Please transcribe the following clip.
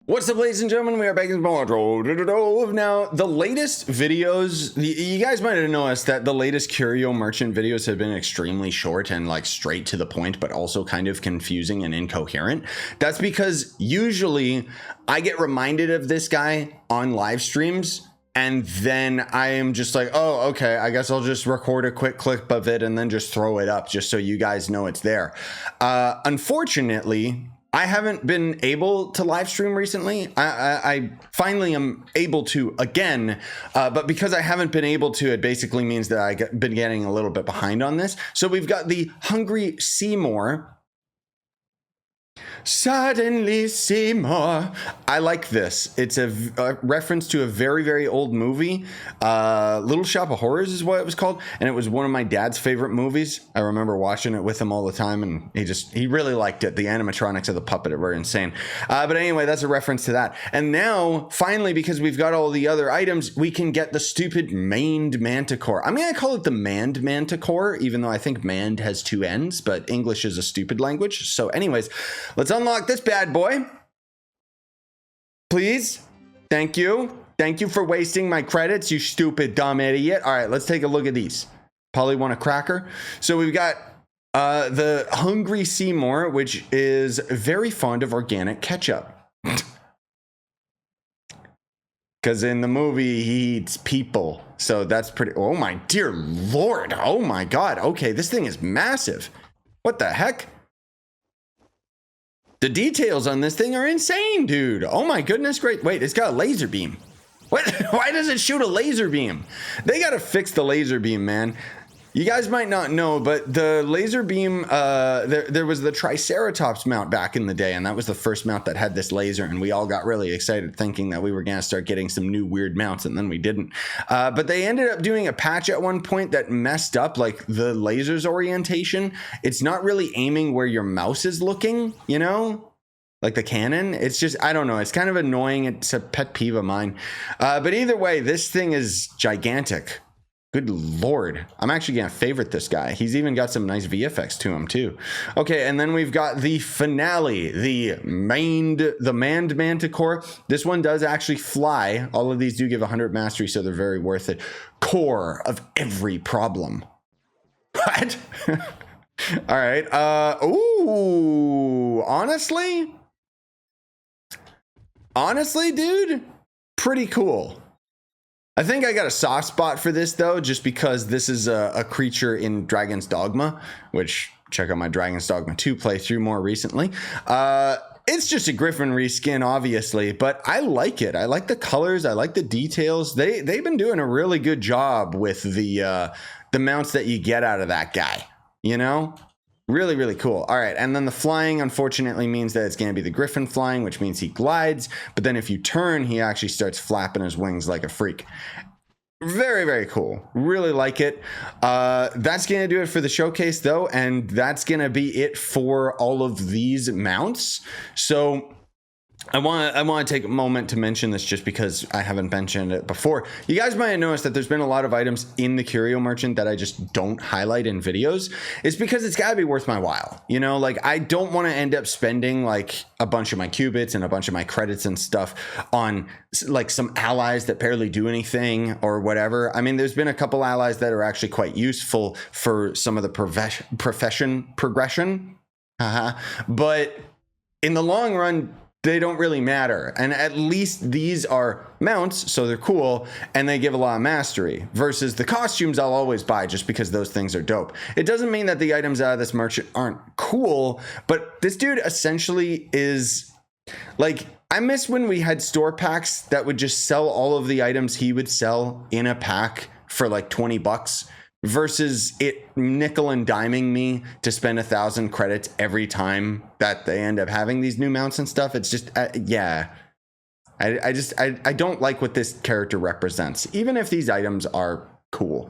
What's up, ladies and gentlemen? We are back in Trove. Now, the latest videos, you guys might have noticed that the latest Curio Merchant videos have been extremely short and like straight to the point, but also kind of confusing and incoherent. That's because usually I get reminded of this guy on live streams, and then I am just like, oh, okay, I guess I'll just record a quick clip of it and then just throw it up just so you guys know it's there. Unfortunately, I haven't been able to live stream recently. I finally am able to again, but because I haven't been able to, it basically means that I've been getting a little bit behind on this. So we've got the Hungry Seymour. Suddenly Seymour. I like this. It's a reference to a very, very old movie. Little Shop of Horrors is what it was called. And it was one of my dad's favorite movies. I remember watching it with him all the time, and he really liked it. The animatronics of the puppet were insane. But anyway, that's a reference to that. And now, finally, because we've got all the other items, we can get the stupid Maned Manticore. I'm going to call it the Maned Manticore, even though I think Maned has two N's, but English is a stupid language. So anyways, let's unlock this bad boy. Please. Thank you. Thank you for wasting my credits, you stupid dumb idiot. All right, let's take a look at these. Probably want a cracker. So we've got the Hungry Seymour, which is very fond of organic ketchup. Because in the movie, he eats people. So that's pretty... Oh, my dear Lord. Oh, my God. Okay, this thing is massive. What the heck? The details on this thing are insane, dude. Oh my goodness, great. Wait, it's got a laser beam. What? Why does it shoot a laser beam? They gotta fix the laser beam, man. You guys might not know, but the laser beam, there was the Triceratops mount back in the day, and that was the first mount that had this laser, and we all got really excited thinking that we were gonna start getting some new weird mounts, and then we didn't. But they ended up doing a patch at one point that messed up like the laser's orientation. It's not really aiming where your mouse is looking, you know? Like the cannon. It's just, I don't know. It's kind of annoying. It's a pet peeve of mine. But either way, this thing is gigantic. Good Lord. I'm actually going to favorite this guy. He's even got some nice VFX to him too. Okay, and then we've got the finale, the Maned Manticore. This one does actually fly. All of these do give 100 mastery, so they're very worth it. Core of every problem. What? All right. Ooh, honestly, dude, pretty cool. I think I got a soft spot for this, though, just because this is a creature in Dragon's Dogma, which, check out my Dragon's Dogma 2 playthrough more recently. It's just a Griffin reskin, obviously, but I like it. I like the colors. I like the details. They've been doing a really good job with the mounts that you get out of that guy, you know? Really, really cool. All right, and then the flying, unfortunately, means that it's going to be the Griffin flying, which means he glides. But then if you turn, he actually starts flapping his wings like a freak. Very, very cool. Really like it. That's going to do it for the showcase, though, and that's going to be it for all of these mounts. So I want to take a moment to mention this just because I haven't mentioned it before. You guys might have noticed that there's been a lot of items in the Curio Merchant that I just don't highlight in videos. It's because it's got to be worth my while. You know, like I don't want to end up spending like a bunch of my qubits and a bunch of my credits and stuff on like some allies that barely do anything or whatever. I mean, there's been a couple allies that are actually quite useful for some of the progression. But in the long run, they don't really matter. And at least these are mounts, so they're cool, and they give a lot of mastery. Versus the costumes I'll always buy just because those things are dope. It doesn't mean that the items out of this merchant aren't cool, but this dude essentially is... Like, I miss when we had store packs that would just sell all of the items he would sell in a pack for like 20 bucks. Versus it nickel and diming me to spend 1,000 credits every time that they end up having these new mounts and stuff. It's just, yeah. I don't like what this character represents, even if these items are cool.